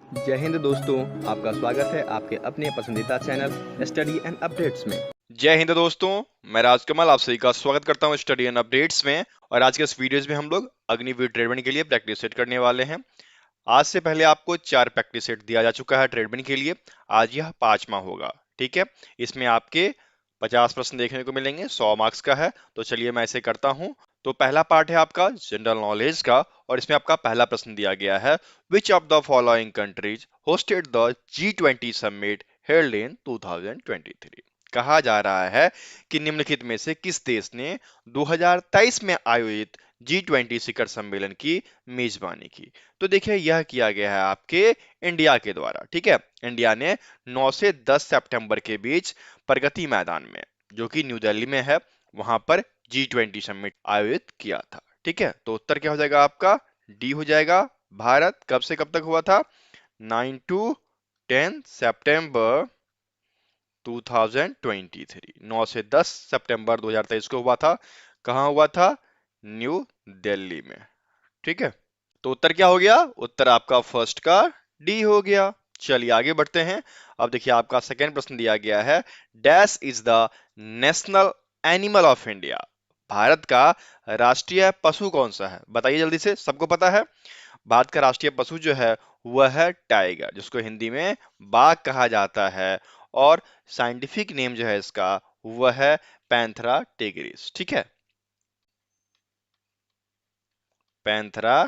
जय हिंद दोस्तों, आपका स्वागत है आपके अपने पसंदीदा चैनल स्टडी एंड अपडेट्स में। जय हिंद दोस्तों। मैं राजकमल आप सभी का स्वागत करता हूं स्टडी एंड अपडेट्स में। और आज के इस वीडियोस में हम लोग अग्निवीर ट्रेडविंड के लिए प्रैक्टिस सेट करने वाले हैं। आज से पहले आपको 4 प्रैक्टिस सेट दिया जा चुका है ट्रेडविंड के लिए। आज यह 5वां होगा। ठीक है, इसमें आपके 50 प्रश्न देखने को मिलेंगे, 100 मार्क्स का है। तो चलिए मैं इसे करता हूं। तो पहला पार्ट है आपका जनरल नॉलेज का, और इसमें आपका पहला प्रश्न दिया गया है, which of the following countries hosted the G20 summit held in 2023। कहा जा रहा है कि निम्नलिखित में से किस देश ने 2023 में आयोजित G20 शिखर सम्मेलन की मेजबानी की। तो देखिए यह किया गया है आपके इंडिया के द्वारा। ठीक है, इंडिया ने 9 से 10 सितंबर के बीच प्रगति मैदान में, जो कि न्यू दिल्ली में है, वहां पर G20 समिट आयोजित किया था। ठीक है, तो उत्तर क्या हो जाएगा आपका? डी हो जाएगा। भारत कब से कब तक हुआ था? 9 टू 10 सितंबर 2023। 9 से 10 सितंबर 2023 को हुआ था। कहाँ हुआ था? न्यू दिल्ली में। ठीक है, तो उत्तर क्या हो गया? उत्तर आपका फर्स्ट का डी हो गया। चलिए आगे बढ़ते हैं। अब देखिए आपका सेकेंड प्रश्न दिया गया है, dash is the national animal of India. Bharat का राष्ट्रीय पशु कौन सा है? बताइए जल्दी से, सबको पता है। भारत का राष्ट्रीय पशु जो है वह है टाइगर, जिसको हिंदी में बाघ कहा जाता है। और साइंटिफिक नेम जो है इसका वह है पैंथरा टिग्रिस। ठीक है, पैंथरा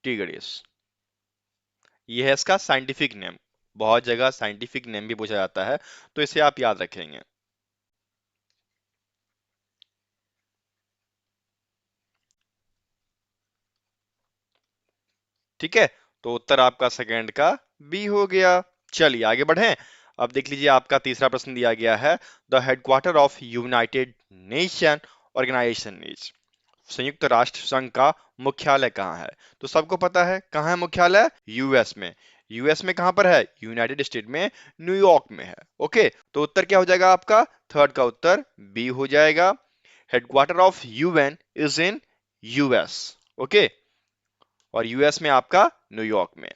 टिग्रिस, ये है इसका साइंटिफिक नेम। बहुत जगह साइंटिफिक नेम भी पूछा जाता है, तो इसे आप याद रखेंगे। ठीक है, तो उत्तर आपका सेकंड का बी हो गया। चलिए आगे बढ़ें। अब देख लीजिए आपका तीसरा प्रश्न दिया गया है, the headquarter of united nation organisation is. संयुक्त राष्ट्र संघ का मुख्यालय कहाँ है? तो सबको पता है कहाँ है मुख्यालय? यूएस में। यूएस में कहाँ पर है? यूनाइटेड स्टेट में न्यूयॉर्क में है। ओके, तो उत्तर क्या हो जाएगा आपका? थर्ड का उत्तर बी हो जाएगा। Headquarter of UN is in US. Okay, और यूएस में आपका न्यूयॉर्क में।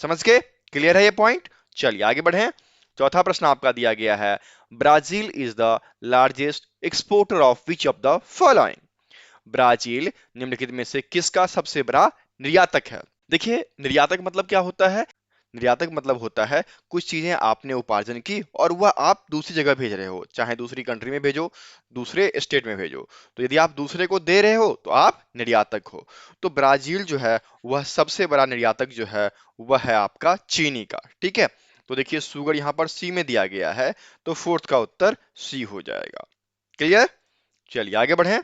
समझ गए? क्लियर है ये पॉइंट? चलिए आगे बढ़ें। चौथा प्रश्न आपका दिया गया है, Brazil is the largest exporter of which of the following. Brazil निम्नलिखित में से किसका सबसे बड़ा निर्यातक है? देखिए निर्यातक मतलब क्या होता है? निर्यातक मतलब होता है कुछ चीजें आपने उपार्जन की और वह आप दूसरी जगह भेज रहे हो, चाहे दूसरी कंट्री में भेजो, दूसरे स्टेट में भेजो। तो यदि आप दूसरे को दे रहे हो तो आप निर्यातक हो। तो ब्राजील जो है वह सबसे बड़ा निर्यातक जो है वह है आपका चीनी का। ठीक है, तो देखिए सुगर यहां पर सी में दिया गया है, तो फोर्थ का उत्तर सी हो जाएगा। क्लियर? चलिए आगे बढ़ें।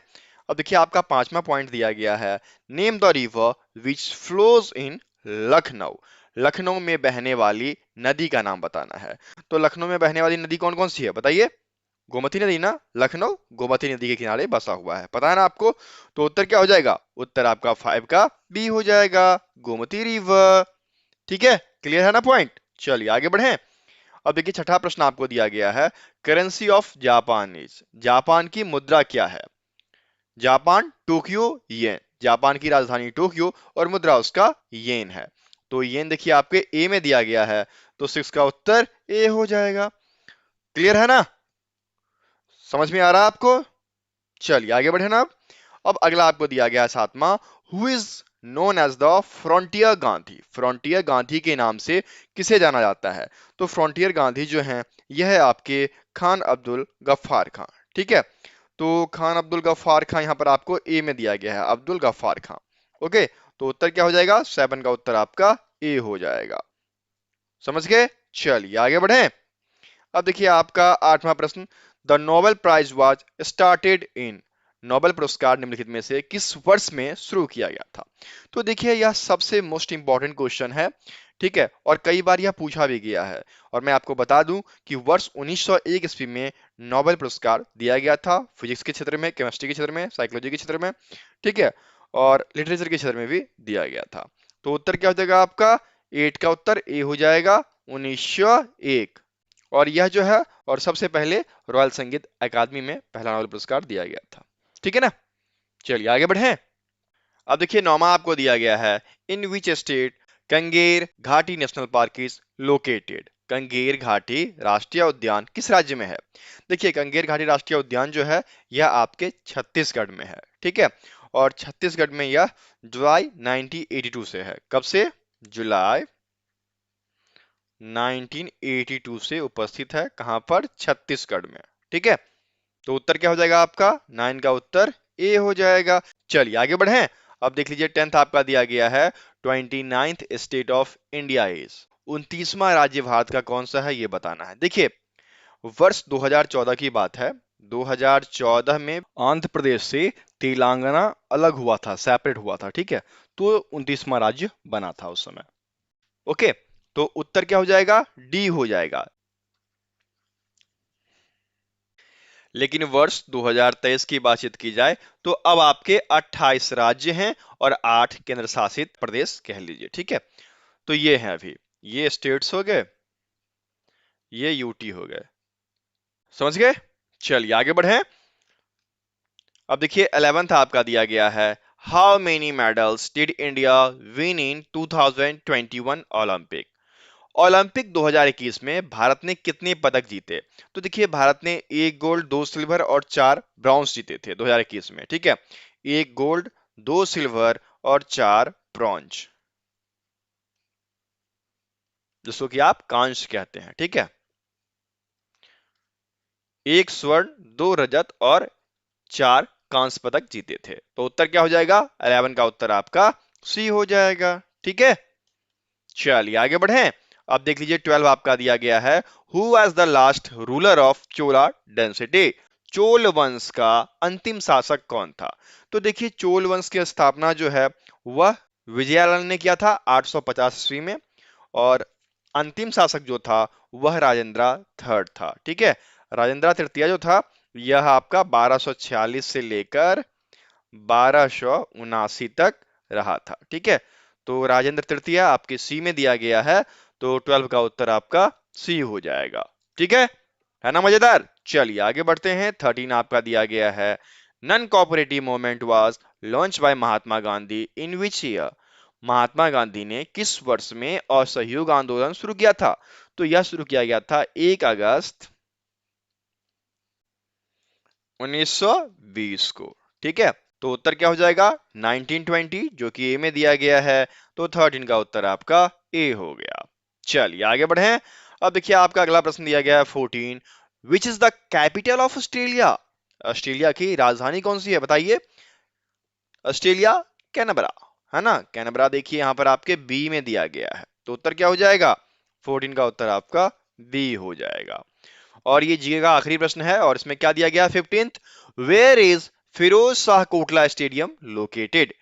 अब देखिए आपका पांचवा पॉइंट दिया गया है, name the river which flows in Lucknow. Lucknow में बहने वाली नदी का नाम बताना है। तो लखनऊ में बहने वाली नदी कौन कौन सी है बताइए? गोमती नदी ना। लखनऊ गोमती नदी के किनारे बसा हुआ है, पता है ना आपको? तो उत्तर क्या हो जाएगा? उत्तर आपका 5 का बी हो जाएगा, गोमती रिवर। ठीक है, क्लियर है ना पॉइंट? चलिए आगे बढ़ें। अब देखिए छठा प्रश्न आपको दिया गया है, currency of Japan is. Japan की मुद्रा क्या है? जापान टोक्यो येन। जापान की राजधानी टोक्यो और मुद्रा उसका येन है। तो येन देखिए आपके ए में दिया गया है, तो 6 का उत्तर ए हो जाएगा। क्लियर है ना? समझ में आ रहा है आपको? चलिए आगे बढ़े ना। अब अगला आपको दिया गया है सातवां, who is known as the frontier Gandhi. Frontier Gandhi के नाम से किसे जाना जाता है? तो फ्रंटियर गांधी जो हैं यह है आपके खान अब्दुल गफ्फार खान। ठीक है, तो खान अब्दुल गफ्फार खान यहां पर आपको ए में दिया गया है, अब्दुल गफ्फार खान। ओके, तो उत्तर क्या हो जाएगा? 7 का उत्तर आपका ए हो जाएगा। समझ गए? चलिए आगे बढ़े। अब देखिए आपका आठवां प्रश्न, the Nobel prize was started in. Nobel पुरस्कार निम्नलिखित में से किस वर्ष में शुरू किया गया था? तो देखिए यह सबसे मोस्ट इंपॉर्टेंट क्वेश्चन है। ठीक है, और कई बार यह पूछा भी गया है। और मैं आपको बता दूं कि वर्ष 1901 ईस्वी में नोबेल पुरस्कार दिया गया था, फिजिक्स के क्षेत्र में, केमिस्ट्री के क्षेत्र में, साइकोलॉजी के क्षेत्र में। ठीक है, और लिटरेचर के क्षेत्र में भी दिया गया था। तो उत्तर क्या हो जाएगा आपका? 8 का उत्तर ए हो जाएगा, 1901। और यह जो है, और सबसे पहले रॉयल संगीत अकादमी में पहला नोबेल पुरस्कार दिया गया था। ठीक है ना? चलिए आगे बढ़ें। अब देखिए नौमा आपको दिया गया है, इन विच स्टेट कंगेर घाटी नेशनल पार्क इज लोकेटेड। कंगेर घाटी राष्ट्रीय उद्यान किस राज्य में है? देखिए कंगेर घाटी राष्ट्रीय उद्यान जो है यह आपके छत्तीसगढ़ में है, ठीक है। और छत्तीसगढ़ में यह जुलाई 1982 से है। कब से? जुलाई 1982 से उपस्थित है। कहां पर? छत्तीसगढ़ में, ठीक है। तो उत्तर क्या हो जाएगा आपका? 9 का उत्तर ए हो जाएगा। चलिए आगे बढ़ें। अब देख लीजिए 10th आपका दिया गया है 29th state of India is. 29वां राज्य भारत का कौन सा है ये बताना है। देखिए वर्ष 2014 की बात है। 2014 में आंध्र प्रदेश से तेलंगाना अलग हुआ था, सेपरेट हुआ था, ठीक है। तो 29वां राज्य बना था उस समय। ओके, तो उत्तर क्या हो जाएगा? डी हो जाएगा। लेकिन वर्ष 2023 की बातचीत की जाए तो अब आपके 28 राज्य हैं और 8 केंद्र शासित प्रदेश कह लीजिए, ठीक है। तो ये हैं अभी, ये स्टेट्स हो गए, ये यूटी हो गए। समझ गए? चलिए आगे बढ़ें। अब देखिए 11th आपका दिया गया है, how many medals did India win in 2021 Olympic. Olympic 2021 में भारत ने कितने पदक जीते? तो देखिए भारत ने 1 गोल्ड 2 सिल्वर और 4 ब्रॉन्ज जीते थे 2021 में, ठीक है। 1 गोल्ड 2 सिल्वर और 4 ब्रॉन्ज, जिसको कि आप कांस्य कहते हैं, ठीक है। 1 स्वर्ण 2 रजत और 4 कांस्य पदक जीते थे। तो उत्तर क्या हो जाएगा? 11 का उत्तर आपका सी हो जाएगा, ठीक है। चलिए आगे बढ़ें। अब देख लीजिए 12 आपका दिया गया है, who was the last ruler of Chola density. Chola वंश का अंतिम शासक कौन था? तो देखिए चोल वंश की स्थापना जो है वह विजयालय ने किया था 850 ईस्वी में, और अंतिम शासक जो था वह राजेंद्र थर्ड था, ठीक है। राजेंद्र तृतीय जो था यह आपका 1246 से लेकर 1279 तक रहा था, ठीक है। तो राजेंद्र तृतीय आपके सी में दिया गया है, तो 12 का उत्तर आपका सी हो जाएगा, ठीक है ना मजेदार। चलिए आगे बढ़ते हैं। 13 आपका दिया गया है, non cooperative movement was launch by Mahatma Gandhi in which year. Mahatma Gandhi ने किस वर्ष में असहयोग आंदोलन शुरू किया था? तो यह शुरू किया गया था 1 अगस्त 1920 को, ठीक है। तो उत्तर क्या हो जाएगा? 1920, जो कि ए में दिया गया है। तो 13 का उत्तर आपका ए हो गया। चलिए आगे बढ़ें। अब देखिए आपका अगला प्रश्न दिया गया है 14, which is the capital of Australia. Australia की राजधानी कौन सी है बताइए? ऑस्ट्रेलिया कैनबरा, है ना। कैनबरा देखिए यहाँ पर आपके बी में दिया गया है। तो उत्तर क्या हो जाएगा? 14 का उत्तर आपका बी हो जाएगा। और ये जीके का आखिरी प्रश्न है, और इसमें क्या दिया गया? 15th, where is Firoz Shah Kotla stadium located.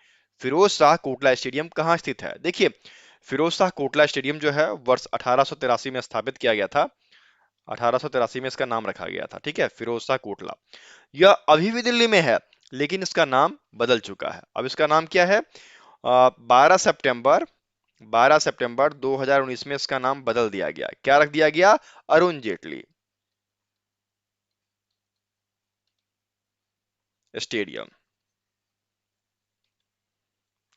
Firoz Shah Kotla stadium कहाँ स्थित है? देखिए फिरोज शाह कोटला स्टेडियम जो है वर्ष 1883 में स्थापित किया गया था। 1883 में इसका नाम रखा गया था, ठीक है, फिरोज शाह कोटला। यह अभी भी दिल्ली में है, लेकिन इसका नाम बदल चुका है। अब इसका नाम क्या है? 12 सितंबर 2019 में इसका नाम बदल दिया गया। क्या रख दिया गया? अरुण जेटली स्टेडियम,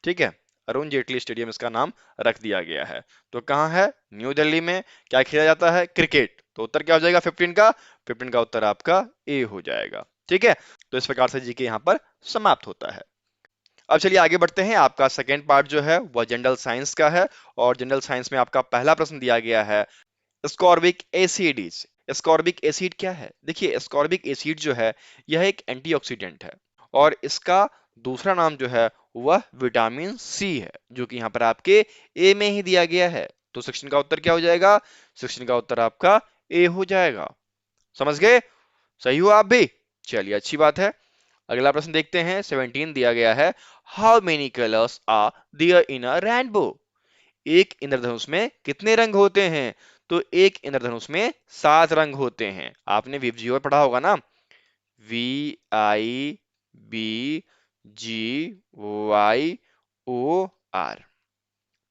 ठीक है। अरुण जेटली स्टेडियम इसका नाम रख दिया गया है। तो कहां है? न्यू दिल्ली में। क्या खेला जाता है? क्रिकेट। तो उत्तर क्या हो जाएगा 15 का? 15 का उत्तर आपका ए हो जाएगा, ठीक है। तो इस प्रकार से जीके यहां पर समाप्त होता है। अब चलिए आगे बढ़ते हैं। आपका सेकेंड पार्ट जो है वह जनरल साइंस का है, और जनरल साइंस में आपका पहला प्रश्न दिया गया है, स्कॉर्बिक एसिड। स्कॉर्बिक एसिड क्या है? देखिए स्कॉर्बिक एसिड जो है यह एक एंटीऑक्सीडेंट है, और इसका दूसरा नाम जो है वह विटामिन सी है, जो कि यहाँ पर आपके ए में ही दिया गया है। तो सेक्शन का उत्तर क्या हो जाएगा? सेक्शन का उत्तर आपका ए हो जाएगा। समझ गए? सही हो आप भी? चलिए अच्छी बात है। अगला प्रश्न देखते हैं। 17 दिया गया है, how many colours are there in a rainbow. एक इंद्रधनुष में कितने रंग होते हैं? तो एक इंद्रधनुष में 7 रंग होते हैं। आपने विबजीओर पढ़ा होगा ना, VIBGYOR,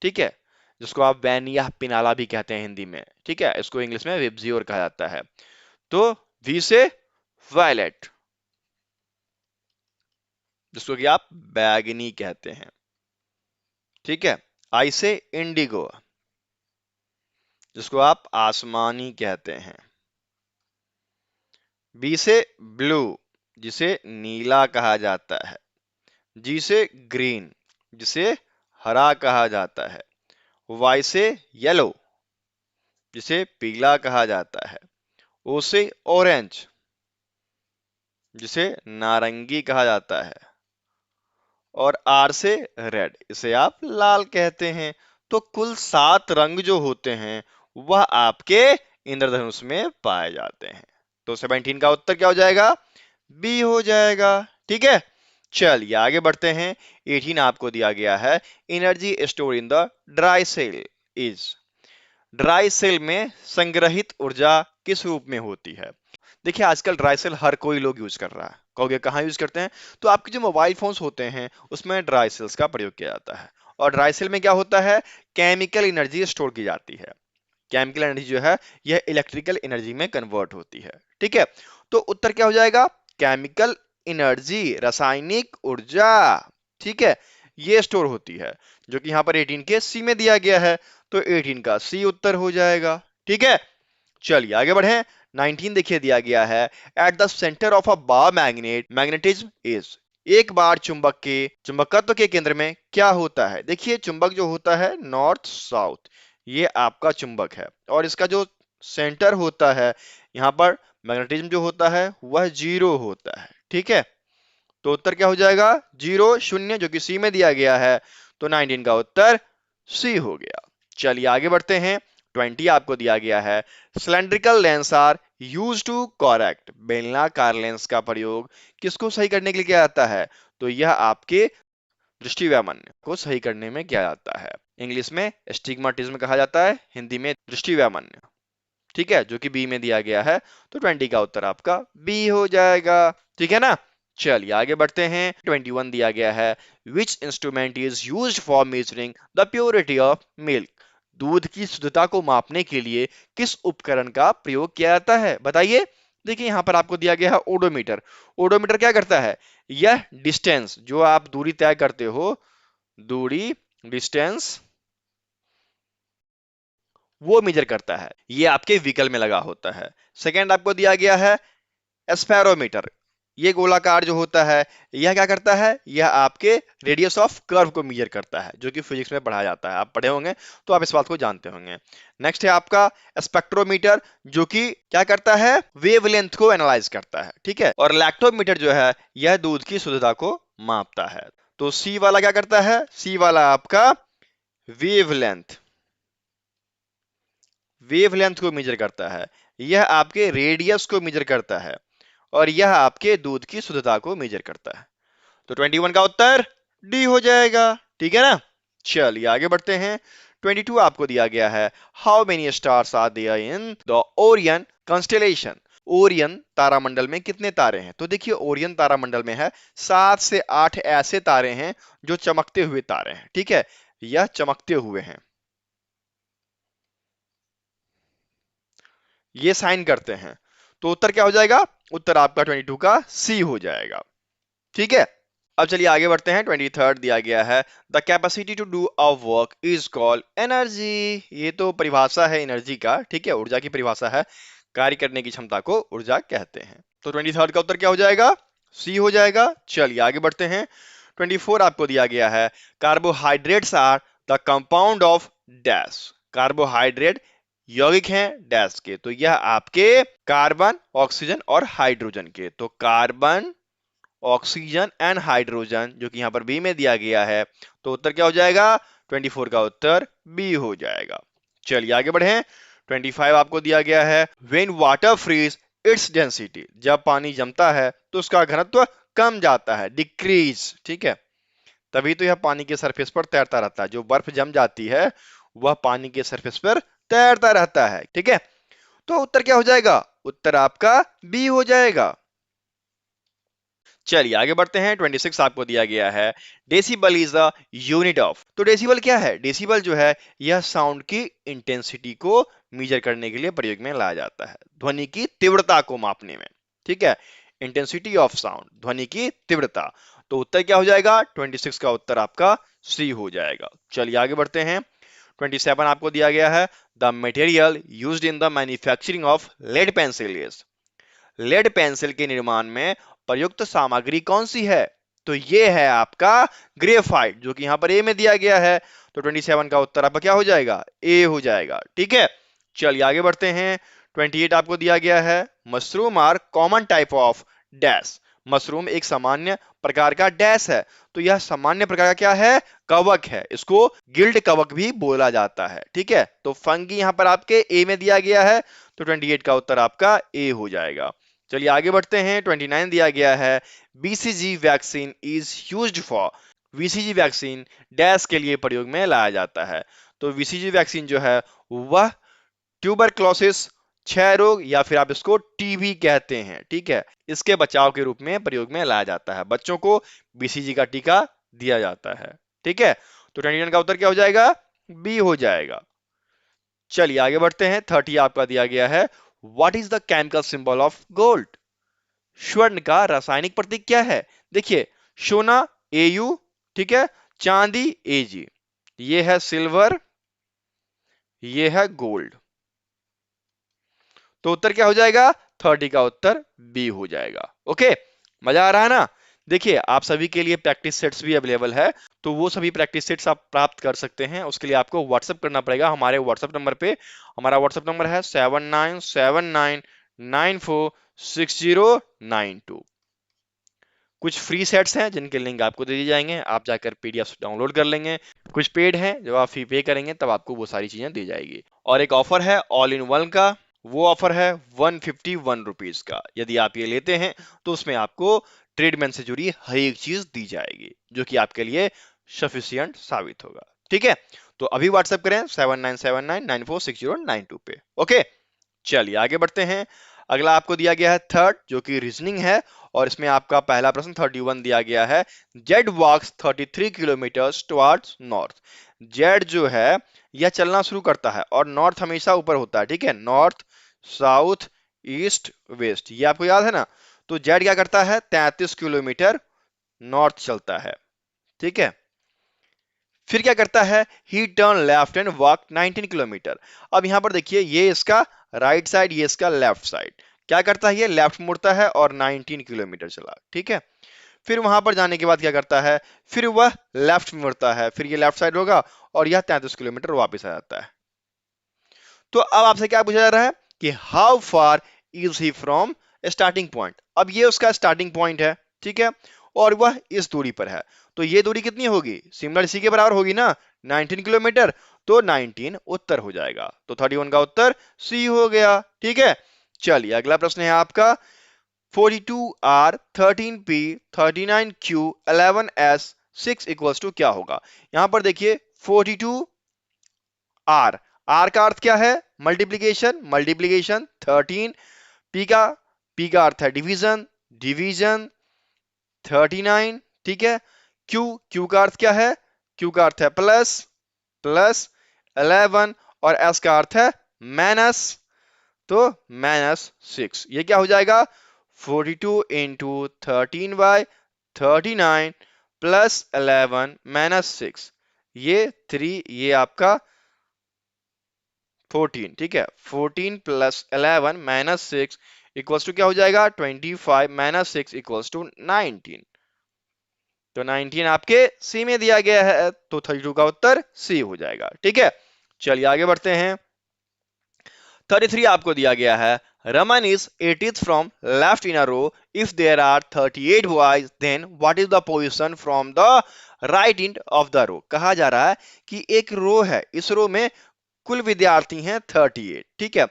ठीक है, जिसको आप वैन या पिनाला भी कहते हैं हिंदी में, ठीक है। इसको इंग्लिश में विबजीओर कहा जाता है। तो वी से वायलेट, जिसको कि आप बैगनी कहते हैं, ठीक है। आई से इंडिगो, जिसको आप आसमानी कहते हैं। बी से ब्लू, जिसे नीला कहा जाता है। जी से ग्रीन, जिसे हरा कहा जाता है। वाई से येलो, जिसे पीला कहा जाता है। ओ से ऑरेंज, जिसे नारंगी कहा जाता है। और आर से रेड, इसे आप लाल कहते हैं। तो कुल 7 रंग जो होते हैं वह आपके इंद्रधनुष में पाए जाते हैं। तो 17 का उत्तर क्या हो जाएगा? बी हो जाएगा। ठीक है, चलिए आगे बढ़ते हैं। 18 आपको दिया गया है, energy store in the dry cell is. Dry cell में संग्रहित ऊर्जा किस रूप में होती है? देखिए आजकल ड्राई सेल हर कोई लोग यूज कर रहा है। कहोगे कहाँ यूज करते हैं? तो आपके जो मोबाइल फोन्स होते हैं उसमें ड्राई सेल्स का प्रयोग किया जाता है। और ड्राई सेल में क्या होता है? केमिकल एनर्जी स्टोर की जाती है। केमिकल एनर्जी जो है यह इलेक्ट्रिकल एनर्जी में कन्वर्ट होती है। ठीक है, तो उत्तर क्या हो जाएगा? केमिकल एनर्जी, रासायनिक ऊर्जा। ठीक है, ये स्टोर होती है, जो कि यहाँ पर 18 के सी में दिया गया है। तो 18 का सी उत्तर हो जाएगा। ठीक है, चलिए आगे बढ़े। 19 देखिए दिया गया है, at the centre of a bar magnet magnetism is. एक बार चुंबक के चुंबकत्व के केंद्र में क्या होता है? देखिए चुंबक जो होता है नॉर्थ साउथ, ये आपका चुंबक है। और इसका जो सेंटर होता है यहाँ पर मैग्नेटिज्म जो होता है वह 0 होता है। ठीक है, तो उत्तर क्या हो जाएगा? 0 0, जो कि सी में दिया गया है। तो 19 का उत्तर सी हो गया। चलिए आगे बढ़ते हैं। 20 आपको दिया गया है, cylindrical lens are use to correct. बेलनाकार लेंस का प्रयोग किसको सही करने के लिए किया जाता है? तो यह आपके दृष्टि वैमनस्य को सही करने में किया जाता है। इंग्लिश में एस्टिग्माटिज्म कहा जाता है, हिंदी में दृष्टि वैमनस्य। ठीक है, जो कि बी में दिया गया है। तो 20 का उत्तर आपका बी हो जाएगा। ठीक है ना, चलिए आगे बढ़ते हैं। 21 दिया गया है, which instrument is used for measuring the purity of milk. दूध की शुद्धता को मापने के लिए किस उपकरण का प्रयोग किया जाता है? बताइए। देखिए यहां पर आपको दिया गया है ओडोमीटर। ओडोमीटर क्या करता है? यह डिस्टेंस, जो आप दूरी तय करते हो, दूरी, डिस्टेंस, वो मेजर करता है। ये आपके व्हीकल में लगा होता है। सेकंड आपको दिया गया है एस्पेरोमीटर। ये गोलाकार जो होता है यह क्या करता है? यह आपके रेडियस ऑफ कर्व को मेजर करता है, जो कि फिजिक्स में पढ़ा जाता है। आप पढ़े होंगे तो आप इस बात को जानते होंगे। नेक्स्ट है आपका स्पेक्ट्रोमीटर, जो कि क्या करता है? वेवलेंथ को एनालाइज करता है। ठीक है, और लैक्टोमीटर जो है यह दूध की शुद्धता को मापता है। तो सी वाला क्या करता है? सी वाला आपका वेवलेंथ, वेवलेंथ को मेजर करता है। यह आपके रेडियस को मेजर करता है, और यह आपके दूध की शुद्धता को मेजर करता है। तो 21 का उत्तर डी हो जाएगा। ठीक है ना, चलिए आगे बढ़ते हैं। 22 आपको दिया गया है, how many stars are there in the Orion constellation. Orion तारामंडल में कितने तारे हैं? तो देखिए ओरियन तारामंडल में है 7 से 8 ऐसे तारे हैं जो चमकते हुए तारे हैं। ठीक है, यह चमकते हुए हैं, ये साइन करते हैं। तो उत्तर क्या हो जाएगा? उत्तर आपका 22 का सी हो जाएगा। ठीक है, अब चलिए आगे बढ़ते हैं। 23 दिया गया है, the capacity to do a work is called energy. ये तो परिभाषा है एनर्जी का। ठीक है, ऊर्जा की परिभाषा है, कार्य करने की क्षमता को ऊर्जा कहते हैं। तो 23 का उत्तर क्या हो जाएगा? सी हो जाएगा। चलिए आगे बढ़ते हैं। 24 आपको दिया गया है, carbohydrates are the compound of dash. Carbohydrate यौगिक हैं डैश के। तो यह आपके कार्बन, ऑक्सीजन और हाइड्रोजन के। तो कार्बन, ऑक्सीजन एंड हाइड्रोजन, जो कि यहां पर बी में दिया गया है। तो उत्तर क्या हो जाएगा? 24 का उत्तर बी हो जाएगा। चलिए आगे बढ़े। 25 आपको दिया गया है, when water freeze its density. जब पानी जमता है तो उसका घनत्व कम जाता है, डिक्रीज। ठीक है, तभी तो यह पानी के सरफेस पर तैरता रहता है। जो बर्फ जम जाती है वह पानी के सरफेस पर तैरता रहता है। ठीक है, तो उत्तर क्या हो जाएगा? उत्तर आपका बी हो जाएगा। चलिए आगे बढ़ते हैं। 26 आपको दिया गया है, decibel is the unit of. तो डेसिबल क्या है? डेसिबल जो है यह साउंड की इंटेंसिटी को मेजर करने के लिए प्रयोग में लाया जाता है, ध्वनि की तीव्रता को मापने में। ठीक है, इंटेंसिटी ऑफ साउंड, ध्वनि की तीव्रता। तो उत्तर क्या हो जाएगा? 26 का उत्तर आपका सी हो जाएगा। चलिए आगे बढ़ते हैं। 27 आपको दिया गया है, the material used in the manufacturing of lead pencil is. Lead pencil के निर्माण में प्रयुक्त सामग्री कौन सी है? तो ये है आपका ग्रेफाइट, जो कि यहां पर ए में दिया गया है। तो 27 का उत्तर आपका क्या हो जाएगा? ए हो जाएगा। ठीक है, चलिए आगे बढ़ते हैं। 28 आपको दिया गया है, mushroom are common type of dash. Mushroom एक सामान्य प्रकार का डैश है। तो यह सामान्य प्रकार का क्या है? कवक है। इसको गिल्ड कवक भी बोला जाता है। ठीक है, तो फंगी यहां पर आपके ए में दिया गया है, तो 28 का उत्तर आपका ए हो जाएगा। चलिए आगे बढ़ते हैं। 29 दिया गया है, BCG vaccine is used for. BCG vaccine dash के लिए प्रयोग में लाया जाता है। तो बीसीजी वैक्सीन जो है वह ट्यूबरक्लोसिस, क्षय रोग, या फिर आप इसको टीबी कहते हैं। ठीक है, इसके बचाव के रूप में प्रयोग में लाया जाता है। बच्चों को बीसीजी का टीका दिया जाता है। ठीक है, तो 29 का उत्तर क्या हो जाएगा? बी हो जाएगा। चलिए आगे बढ़ते हैं। 30 आपका दिया गया है, what is the chemical symbol of gold. स्वर्ण का रासायनिक प्रतीक क्या है? देखिए, सोना Au, ठीक है, चांदी Ag, ये है सिल्वर, ये है गोल्ड। तो उत्तर क्या हो जाएगा? 30 का उत्तर बी हो जाएगा। ओके, मजा आ रहा है ना? देखिए, आप सभी के लिए प्रैक्टिस सेट्स भी अवेलेबल है, तो वो सभी प्रैक्टिस सेट्स आप प्राप्त कर सकते हैं। उसके लिए आपको व्हाट्सएप करना पड़ेगा हमारे व्हाट्सएप नंबर पे। हमारा व्हाट्सएप नंबर है 7979946092। कुछ फ्री सेट्स हैं जिनके लिंक आपको दे दिए जाएंगे, आप जाकर पीडीएफ डाउनलोड कर लेंगे। कुछ पेड हैं, जब आप फी पे करेंगे तब आपको वो सारी चीजें दी जाएगी। और एक ऑफर है ऑल इन वन का, वो ऑफर है 151 रुपीज का। यदि आप ये लेते हैं तो उसमें आपको ट्रेडमैन से जुड़ी हर एक चीज दी जाएगी, जो कि आपके लिए सफिशियंट साबित होगा। ठीक है, तो अभी व्हाट्सएप करें 7979946092 पे। ओके, चलिए आगे बढ़ते हैं। अगला आपको दिया गया है थर्ड, जो कि रीजनिंग है, और इसमें आपका पहला प्रश्न 31 दिया गया है, जेड वॉक्स 33 किलोमीटर टुवर्ड्स नॉर्थ। जेड जो है यह चलना शुरू करता है, और नॉर्थ हमेशा ऊपर होता है। ठीक है, नॉर्थ, साउथ, ईस्ट, वेस्ट, ये आपको याद है ना? तो जेड क्या करता है? 33 किलोमीटर नॉर्थ चलता है। ठीक है, फिर क्या करता है? ही turn left and walk 19 kilometre. अब यहां पर देखिए, ये इसका राइट साइड, ये इसका लेफ्ट साइड। क्या करता है? ये लेफ्ट मुड़ता है और 19 किलोमीटर चला। ठीक है, फिर वहां पर जाने के बाद क्या करता है? फिर वह लेफ्ट मुड़ता है, फिर ये लेफ्ट साइड होगा और यह 33 किलोमीटर वापस आ जाता है। तो अब आपसे क्या पूछा जा रहा है कि how far is he from starting point. अब ये उसका स्टार्टिंग पॉइंट है। ठीक है, और वह इस दूरी पर है। तो ये दूरी कितनी होगी? सिमिलर इसी के बराबर होगी ना, 19 किलोमीटर। तो 19 उत्तर हो जाएगा। तो 31 का उत्तर सी हो गया। ठीक है, चलिए अगला प्रश्न है आपका, 42R 13P 39Q 11S 6 equals to क्या होगा? यहां पर देखिए 42R, आर का अर्थ क्या है? Multiplication, multiplication. 13 पी का अर्थ है डिवीजन, डिवीजन। 39, ठीक है। क्यू का अर्थ क्या है? क्यू का अर्थ है प्लस, प्लस 11, और एस का अर्थ है माइनस, तो माइनस 6। ये क्या हो जाएगा? 42 इंटू 13 बाय 39 प्लस 11 माइनस 6, ये 3, ये आपका 14। ठीक है, 14 प्लस 11 माइनस 6 इक्वल्स टू क्या हो जाएगा? 25 माइनस 6 इक्वल्स टू 19। तो 19 आपके सी में दिया गया है, तो 32 का उत्तर सी हो जाएगा। ठीक है, चलिए आगे बढ़ते हैं। 33 आपको दिया गया है, Raman is 80th from left in a row, if there are 38 boys then what is the position from the right end of the row. कहा जा रहा है कि एक रो है, इस रो में कुल विद्यार्थी हैं 38। ठीक है,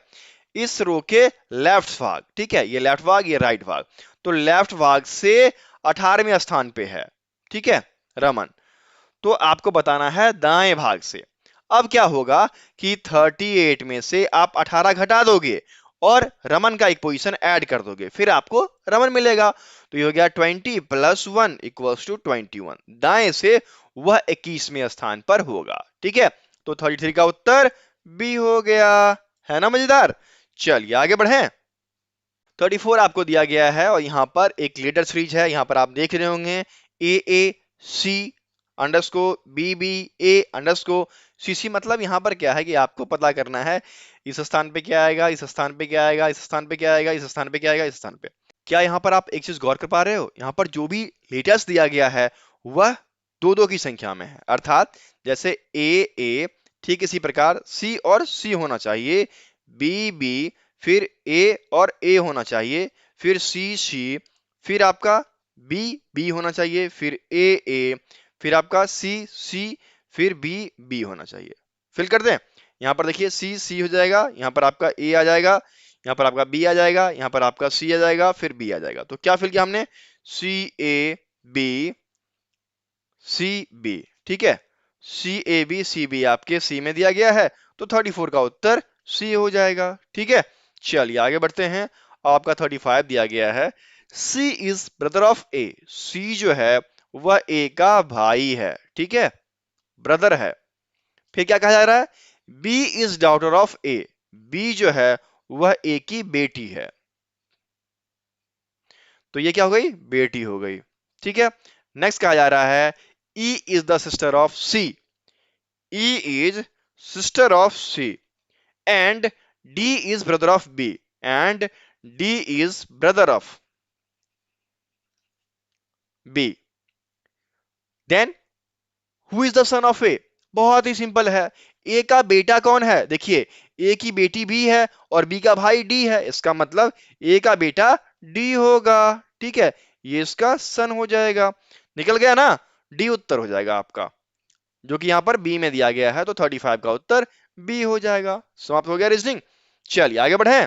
इस रो के लेफ्ट भाग, ठीक है, ये लेफ्ट भाग, ये राइट भाग, तो लेफ्ट भाग से 18वें स्थान पे है। ठीक है, रमन, तो आपको बताना है दाएं भाग से। अब क्या होगा कि 38 में से आप 18 घटा दोगे और रमन का एक पोजीशन ऐड कर दोगे, फिर आपको रमन मिलेगा। तो ये हो गया 20 प्लस 1 इक्वल्स टू 21। दाएं से वह 21वें स्थान पर होगा। ठीक है, तो 33 का उत्तर बी हो गया। है ना मजेदार? चलिए आगे बढ़ें। 34 आपको दिया गया है, और यहां पर एक लेटर सीरीज है, यहां पर आप देख रहे होंगे AAC अंडरस्कोर BBA_CC। मतलब यहाँ पर क्या है कि आपको पता करना है इस स्थान पे क्या आएगा, इस स्थान पे क्या आएगा, इस स्थान पे क्या आएगा, इस स्थान पे क्या आएगा, इस स्थान पे। क्या यहाँ पर आप एक चीज गौर कर पा रहे हो, यहाँ पर जो भी लेटर्स दिया गया है वह दो दो की संख्या में है, अर्थात जैसे A ठीक इसी प्रकार C और C होना चाहिए, B फिर A और A होना चाहिए, फिर C फिर आपका B होना चाहिए, फिर A फिर आपका C फिर B होना चाहिए। फिल कर दें, यहाँ पर देखिए C हो जाएगा, यहाँ पर आपका A आ जाएगा, यहाँ पर आपका B आ जाएगा, यहाँ पर आपका C आ जाएगा, फिर B आ जाएगा। तो क्या फिल किया हमने, CAB ठीक है, CAB आपके C में दिया गया है, तो 34 का उत्तर C हो जाएगा। ठीक है, चलिए आगे बढ़ते हैं। आपका 35 दिया गया है, C is brother of A। C जो है वह A का भाई है, ठीक है, ब्रदर है। फिर क्या कहा जा रहा है, B is daughter of A। B जो है वह A की बेटी है, तो ये क्या हो गई, बेटी हो गई। ठीक है, नेक्स्ट कहा जा रहा है E is the sister of C। E is sister of C and D is brother of B and D is brother of B. Then who is the son of A? बहुत ही simple है, A का बेटा कौन है, देखिए A की बेटी B है और B का भाई D है, इसका मतलब A का बेटा D होगा। ठीक है, ये इसका सन हो जाएगा, निकल गया ना, D उत्तर हो जाएगा आपका, जो कि यहां पर बी में दिया गया है, तो 35 का उत्तर बी हो जाएगा। समाप्त हो गया रीजनिंग। चलिए आगे बढ़े,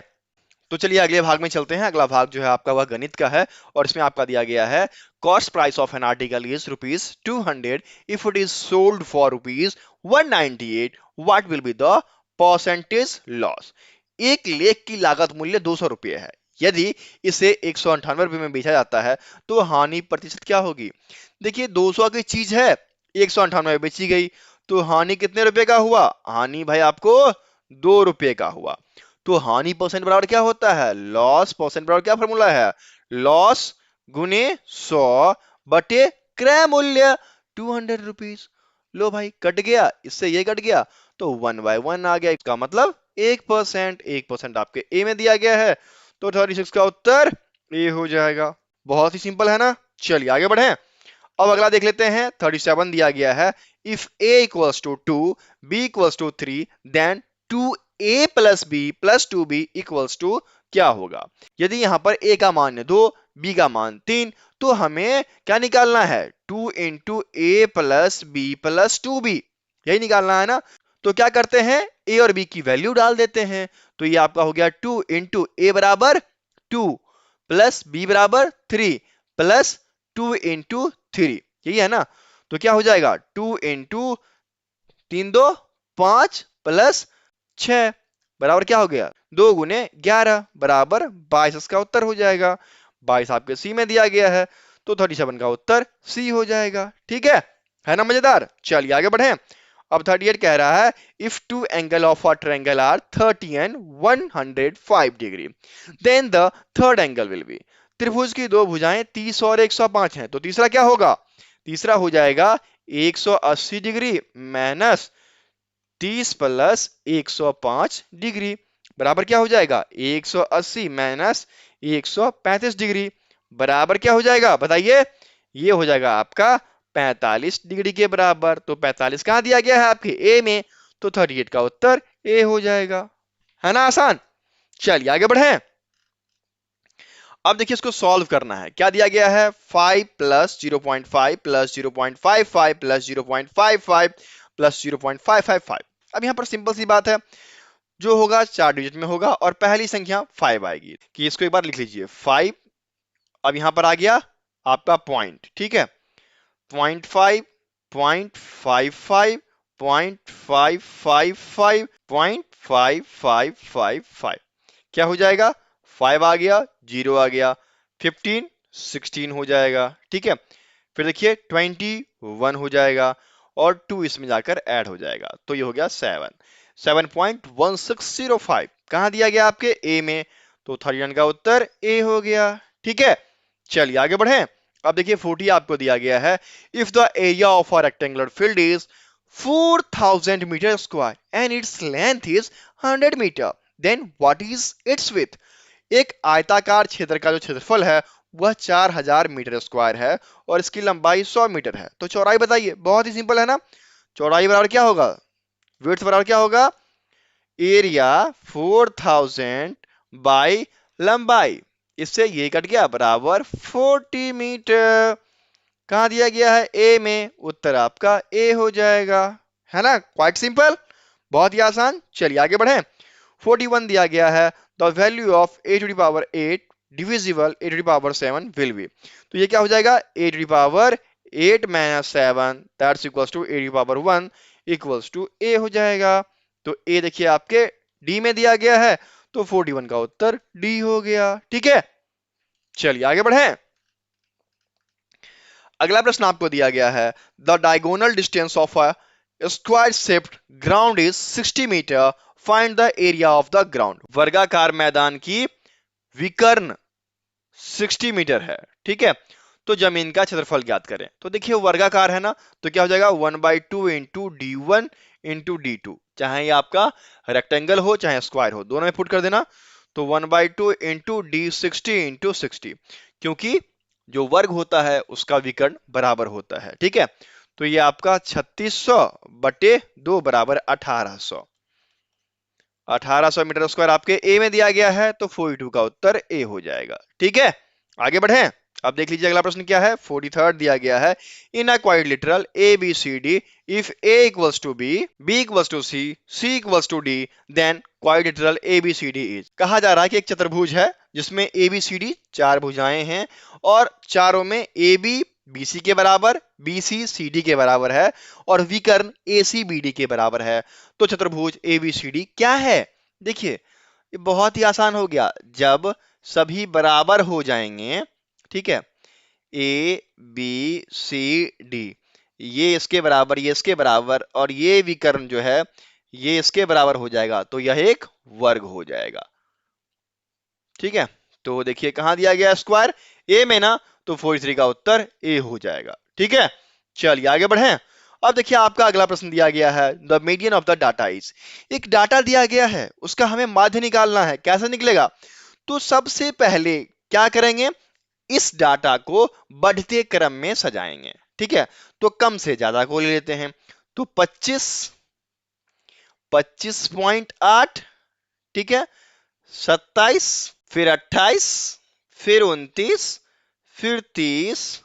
तो चलिए अगले भाग में चलते हैं। अगला भाग जो है आपका वह गणित का है, और इसमें आपका दिया गया है cost price of an article is ₹200 if it is sold for ₹198, what will be the percentage loss. एक लेख की लागत मूल्य 200 रुपये है, यदि इसे 198 रुपये में बेचा जाता है तो हानि प्रतिशत क्या होगी। देखिए 200 की चीज है, 198 बेची गई, तो हानि कितने रुपए का हुआ, हानि भाई आपको 2 रुपये का हुआ। तो हानि परसेंट बराबर क्या होता है, लॉस परसेंट बराबर क्या फॉर्मूला है, लॉस गुने 100 बटे क्रय मूल्य 200 रुपीज। लो भाई कट गया, इससे ये कट गया, तो 1/1 आ गया, इसका मतलब 1%। 1% आपके ए में दिया गया है, तो 36 का उत्तर ए हो जाएगा। बहुत ही सिंपल है ना। चलिए आगे बढ़े, अब अगला देख लेते हैं। 37 दिया गया है, if a equals to 2 b equals to 3 then 2a plus b plus 2b equals to क्या होगा। यदि यहां पर a का मान 2 b का मान 3, तो हमें क्या निकालना है, 2 इंटू ए प्लस बी प्लस 2b, यही निकालना है ना। तो क्या करते हैं, a और b की वैल्यू डाल देते हैं, तो ये आपका हो गया 2 इंटू ए बराबर 2 प्लस b बराबर 3 प्लस 2 इंटू 3, यही है ना। तो क्या हो जाएगा, 2 इंटू 3 2 5 प्लस 6 बराबर क्या हो गया, 2 गुने 11 बराबर 22, इसका उत्तर हो जाएगा। 22 आपके सी में दिया गया है, तो 37 का उत्तर सी हो जाएगा। ठीक है ना मजेदार। चलिए आगे बढ़े, अब 38 कह रहा है, if two angle of a triangle are 30 and 105 degree then the third angle will be. त्रिभुज की दो भुजाएं 30 और 105 हैं, तो तीसरा क्या होगा, तीसरा हो जाएगा 180 डिग्री माइनस 30 प्लस 105 डिग्री बराबर क्या हो जाएगा, 180 माइनस 135 डिग्री बराबर क्या हो जाएगा बताइए, ये हो जाएगा आपका 45 डिग्री के बराबर। तो 45 कहां दिया गया है आपके ए में, तो 38 का उत्तर ए हो जाएगा, है ना आसान। चलिए आगे बढ़े, अब देखिए इसको सॉल्व करना है। क्या दिया गया है, 5 प्लस 0.5 प्लस 0.55 प्लस 0.55 प्लस 0.555। अब यहां पर सिंपल सी बात है, जो होगा 4 डिजिट में होगा और पहली संख्या 5 आएगी, कि इसको एक बार लिख लीजिए 5। अब यहां पर आ गया आपका पॉइंट, ठीक है, 0.5 0.55 0.555 0.5555, क्या हो जाएगा, 5 आ गया, 0 आ गया, 15 16 हो जाएगा। ठीक है, फिर देखिए 21 हो जाएगा और 2 इसमें जाकर ऐड हो जाएगा, तो ये हो गया 7.1605 कहां दिया गया आपके ए में, तो 31 का उत्तर ए हो गया। ठीक है, चलिए आगे बढ़े, अब देखिए 40 आपको दिया गया है। If the area of a rectangular field is 4000 metre square and its length is 100 metre, then what is its width. एक आयताकार क्षेत्र का जो क्षेत्रफल है वह 4000 मीटर स्क्वायर है और इसकी लंबाई 100 मीटर है। तो चौड़ाई बताइए, बहुत ही सिंपल है ना। चौड़ाई बराबर क्या होगा, विड्थ बराबर क्या होगा, एरिया 4000 बाई लंबाई, इससे ये कट गया बराबर 40 मीटर। कहां दिया गया है, ए में, उत्तर आपका ए हो जाएगा, है ना। क्वाइट सिंपल, बहुत ही आसान। चलिए आगे बढ़े। 41 दिया गया है, the value of a to the power 8 divisible a to the power 7 will be. तो ये क्या हो जाएगा, a to the power 8 minus 7 that's equals to a to the power 1 equals to a हो जाएगा। तो ए देखिए आपके डी में दिया गया है, तो 41 का उत्तर डी हो गया, ठीक है। चलिए आगे बढ़े। अगला प्रश्न आपको दिया गया है, the diagonal distance of a square shaped ground is 60 metre, find the area of the ground. वर्गाकार मैदान की विकर्ण 60 मीटर है, ठीक है। तो जमीन का क्षेत्रफल ज्ञात करें। तो देखिए वर्गाकार है ना, तो क्या हो जाएगा 1/2 इंटू d1 इंटू d2, चाहे ये आपका रेक्टेंगल हो चाहे स्क्वायर हो, दोनों में पुट कर देना। तो 1/2 इंटू d60 इंटू 60, क्योंकि जो वर्ग होता है उसका विकर्ण बराबर होता है, ठीक है। तो ये आपका 3600 बटे 2 बराबर 1800, 1800 मीटर स्क्वायर आपके ए में दिया गया है, तो 42 का उत्तर ए हो जाएगा, ठीक है। आगे बढ़े। अब देख लीजिए अगला प्रश्न क्या है, 43 दिया गया है, in a quadrilateral A B C D if A equals to B, B equals to C, C equals to D, then quadrilateral A B C D is. कहा जा रहा है कि एक चतुर्भुज है जिसमें ए बी सी डी 4 भुजाएं हैं और चारों में ए बी बी सी के बराबर, बी सी सी डी के बराबर है और विकर्ण ए सी बी डी के बराबर है। तो चतुर्भुज ए बी सी डी क्या है। देखिए ये बहुत ही आसान हो गया, जब सभी बराबर हो जाएंगे, ठीक है, ए बी सी डी, ये इसके बराबर, ये इसके बराबर और ये विकर्ण जो है ये इसके बराबर हो जाएगा, तो यह एक वर्ग हो जाएगा, ठीक है। तो देखिए कहां दिया गया स्क्वायर, ए में ना, तो 43 का उत्तर ए हो जाएगा, ठीक है। चलिए आगे बढ़ें। अब देखिए आपका अगला प्रश्न दिया गया है, the median of the data is. एक डाटा दिया गया है, उसका हमें माध्य निकालना है, कैसे निकलेगा। तो सबसे पहले क्या करेंगे, इस डाटा को बढ़ते क्रम में सजाएंगे, ठीक है। तो कम से ज्यादा को ले लेते हैं, तो 25, 25.8, ठीक है, 27, फिर 28, फिर 29, फिर 30,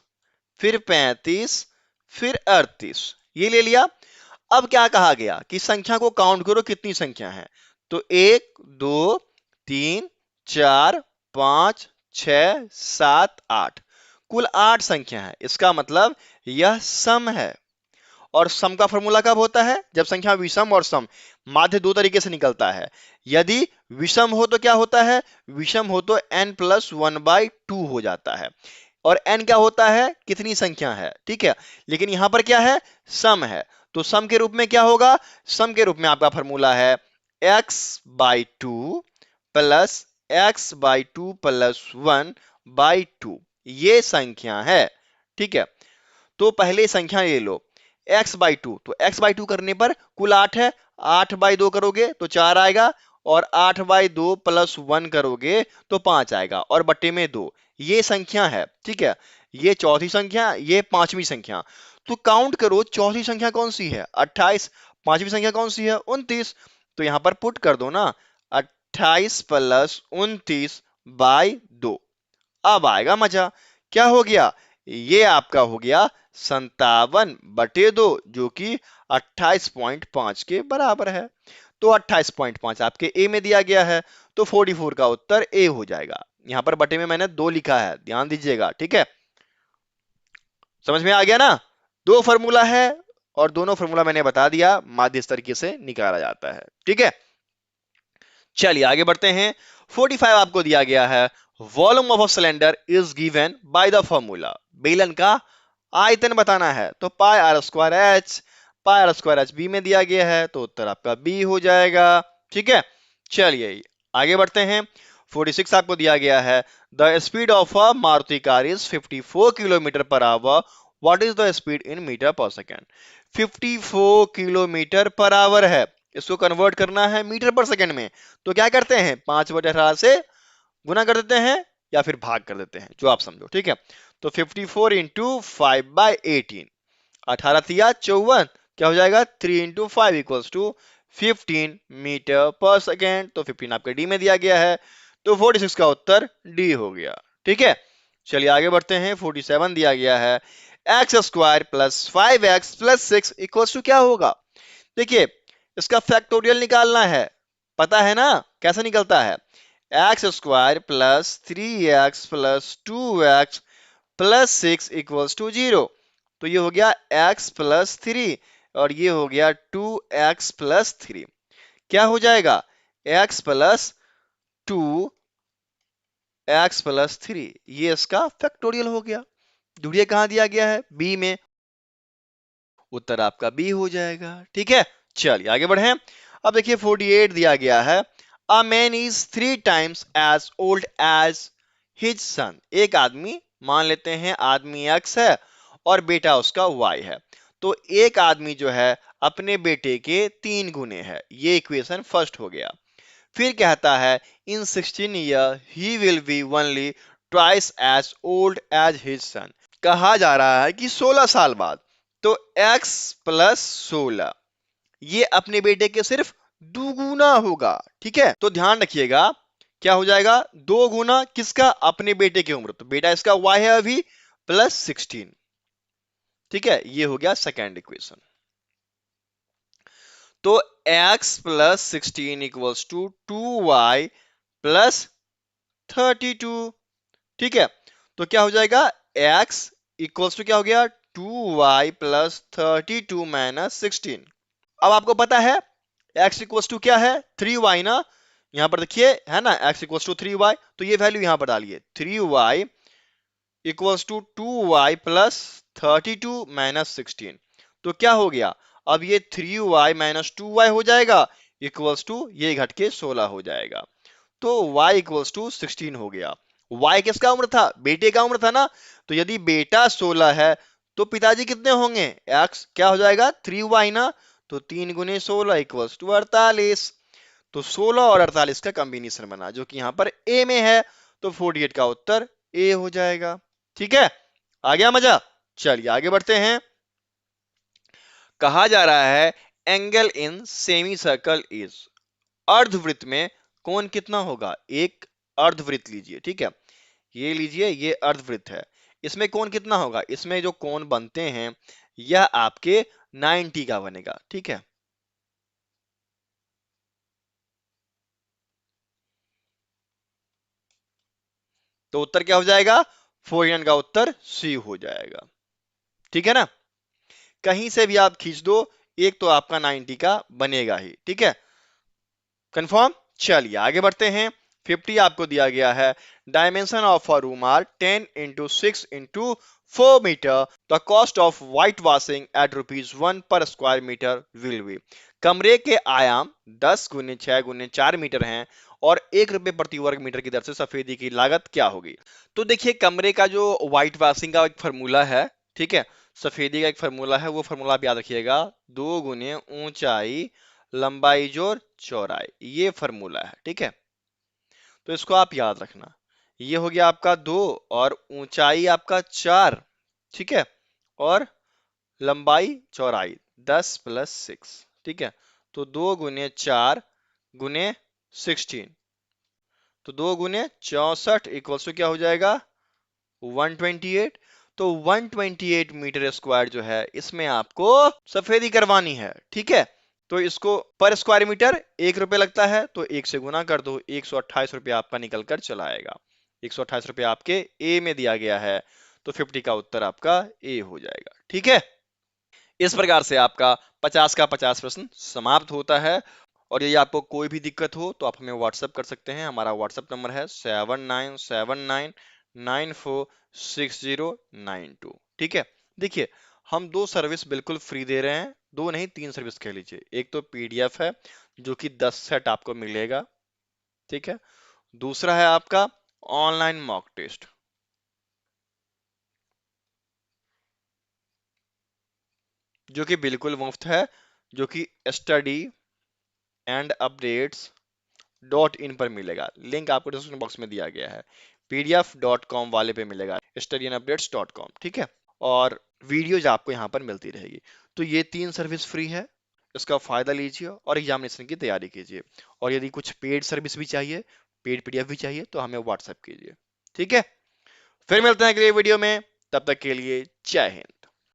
फिर 35, फिर 38, ये ले लिया। अब क्या कहा गया कि संख्या को काउंट करो कितनी संख्या है। तो 1 2 3 4 5 6 7 8, कुल 8 संख्या है। इसका मतलब यह सम है। और सम का फॉर्मूला कब होता है, जब संख्या विषम और सम, माध्य दो तरीके से निकलता है। यदि विषम हो तो क्या होता है, विषम हो तो n+1/2 हो जाता है। और n क्या होता है, कितनी संख्या है, ठीक है। लेकिन यहां पर क्या है, सम है, तो सम के रूप में क्या होगा, सम के रूप में आपका फॉर्मूला है x/2 प्लस x/2 प्लस 1/2, ये संख्या है, ठीक है। तो पहले संख्या ले लो x/2, तो x/2 करने पर कुल 8 है, 8/2 करोगे तो 4 आएगा और 8/2 प्लस 1 करोगे तो 5 आएगा और बट्टे में 2, ये संख्या है, ठीक है। ये चौथी संख्या, ये पांचवी संख्या। तो काउंट करो चौथी संख्या कौन सी है 28, पांचवी संख्या कौन सी है 29। तो यहां पर पुट कर दो ना, 28 प्लस 29/2। अब आएगा मजा, क्या हो गया, ये आपका हो गया 57/2, जो कि 28.5 के बराबर है। तो 28.5 आपके ए में दिया गया है, तो 44 का उत्तर ए हो जाएगा। यहां पर बटे में मैंने 2 लिखा है, ध्यान दीजिएगा, ठीक है। समझ में आ गया ना, 2 फॉर्मूला है और दोनों फॉर्मूला मैंने बता दिया, माध्य इस तरीके से निकाला जाता है, ठीक है। चलिए आगे बढ़ते हैं। 45 आपको दिया गया है, volume of a cylinder is given by the formula. बेलन का आयतन बताना है, तो pi r square h, pi r square h B में दिया गया है, तो उत्तर आपका बी हो जाएगा, ठीक है। चलिए आगे बढ़ते हैं। 46 आपको दिया गया है the speed of a Maruti car is 54 kilometre per hour, what is the speed in metre per second. 54 kilometre per hour है, इसको कन्वर्ट करना है मीटर पर सेकेंड में, तो क्या करते हैं 5/18 से गुना कर देते हैं या फिर भाग कर देते हैं, जो आप समझो, ठीक है। तो 54 इंटू 5/18, 18 तिया 54, क्या हो जाएगा 3 into 5 equals to 15 metre per second. तो 15 आपके डी में दिया गया है, तो 46 का उत्तर डी हो गया, ठीक है। चलिए आगे बढ़ते हैं। 47 दिया गया है x square plus 5x plus 6 equals to क्या होगा। देखिए इसका फैक्टोरियल निकालना है, पता है ना कैसे निकलता है। X square plus 3x plus 2x plus 6 equals to 0। तो ये हो गया x प्लस 3 और ये हो गया 2x प्लस 3। क्या हो जाएगा x प्लस 2 x प्लस 3, ये इसका फैक्टोरियल हो गया। ढूंढिए कहां दिया गया है, बी में, उत्तर आपका बी हो जाएगा, ठीक है। चलिए आगे बढ़े। अब देखिए 48 दिया गया है a man is 3 times as old as his son. एक आदमी, मान लेते हैं आदमी x है और बेटा उसका y है, तो एक आदमी जो है अपने बेटे के 3 गुने है, ये इक्वेशन फर्स्ट हो गया। फिर कहता है in 16 year he will be only twice as old as his son. कहा जा रहा है कि 16 साल बाद, तो x प्लस 16 ये अपने बेटे के सिर्फ दुगुना होगा, ठीक है। तो ध्यान रखिएगा क्या हो जाएगा, 2 गुना किसका, अपने बेटे की उम्र, तो बेटा इसका y है अभी प्लस 16, ठीक है। ये हो गया सेकेंड इक्वेशन। तो x plus 16 equals to 2y plus 32, ठीक है। तो क्या हो जाएगा x इक्वल्स टू क्या हो गया 2y प्लस 32 माइनस 16। अब आपको पता है x इक्वल्स टू क्या है 3y ना, यहां पर देखिए है ना x इक्वल्स टू 3y, तो ये वैल्यू यहां पर डालिए 3y equals to 2y plus 32 minus 16। तो क्या हो गया, अब ये 3y माइनस 2y हो जाएगा इक्वल्स टू ये घट के 16 हो जाएगा, तो y इक्वल्स टू 16 हो गया। y किसका उम्र था, बेटे का उम्र था ना, तो यदि बेटा 16 है तो पिताजी कितने होंगे, x क्या हो जाएगा 3y ना, तो 3 गुने 16 इक्वल्स टू 48। तो 16 और 48 का कॉम्बिनेशन बना जो कि यहां पर a में है, तो 48 का उत्तर a हो जाएगा, ठीक है। आ गया मजा। चलिए आगे बढ़ते हैं। कहा जा रहा है angle in semi circle is, अर्धवृत्त में कोण कितना होगा। एक अर्धवृत्त लीजिए, ठीक है, ये लीजिए ये अर्धवृत्त है, इसमें कोण कितना होगा, इसमें जो कोण बनते हैं यह आपके 90 का बनेगा, ठीक है। तो उत्तर क्या हो जाएगा, 49 का उत्तर सी हो जाएगा, ठीक है ना। कहीं से भी आप खींच दो, एक तो आपका 90 का बनेगा ही, ठीक है, कंफर्म। चलिए आगे बढ़ते हैं। 50 आपको दिया गया है dimension of a room are 10 into 6 into 4 metre, the cost of white washing at ₹1 per square metre will be. कमरे के आयाम 10 गुने 6 गुने 4 मीटर हैं और ₹1 प्रति वर्ग मीटर की दर से सफेदी की लागत क्या होगी। तो देखिए कमरे का जो व्हाइट वॉशिंग का एक फॉर्मूला है, ठीक है, सफेदी का एक फॉर्मूला है, वो फॉर्मूला आप याद रखिएगा, 2 गुने ऊंचाई लंबाई जोड़ चौड़ाई, ये फॉर्मूला है, ठीक है। तो इसको आप याद रखना, ये हो गया आपका 2 और ऊंचाई आपका 4, ठीक है, और लंबाई चौड़ाई 10 प्लस 6, ठीक है। तो 2 गुने 4 गुने 16, तो 2 गुने 64 इक्वल्स टू क्या हो जाएगा 128। तो 128 मीटर स्क्वायर जो है इसमें आपको सफेदी करवानी है, ठीक है। तो इसको पर स्क्वायर मीटर ₹1 लगता है, तो 1 से गुना कर दो, ₹128 आपका निकल कर चला आएगा। ₹128 आपके ए में दिया गया है, तो 50 का उत्तर आपका ए हो जाएगा, ठीक है। इस प्रकार से आपका 50 का 50 प्रश्न समाप्त होता है। और यदि आपको कोई भी दिक्कत हो तो आप हमें व्हाट्सएप कर सकते हैं, हमारा व्हाट्सएप नंबर है 7979946092, ठीक है। देखिए हम 2 सर्विस बिल्कुल फ्री दे रहे हैं, 2 नहीं 3 सर्विस कह लीजिए। एक तो पीडीएफ है जो कि 10 सेट आपको मिलेगा, ठीक है। दूसरा है आपका ऑनलाइन मॉक टेस्ट, जो कि बिल्कुल मुफ्त है, जो कि स्टडी एंड अपडेट्स .in पर मिलेगा। लिंक आपको डिस्क्रिप्शन बॉक्स में दिया गया है। pdf.com वाले पे मिलेगा, studyandupdates.com, ठीक है। और वीडियोज आपको यहाँ पर मिलती रहेगी। तो ये 3 सर्विस फ्री है, इसका फायदा लीजिए और एग्जामिनेशन की तैयारी कीजिए। और यदि कुछ पेड सर्विस भी चाहिए, पेड पीडीएफ भी चाहिए, तो हमें व्हाट्सएप कीजिए, ठीक है। फिर मिलते हैं अगले वीडियो में, तब तक के लिए जय हिंद।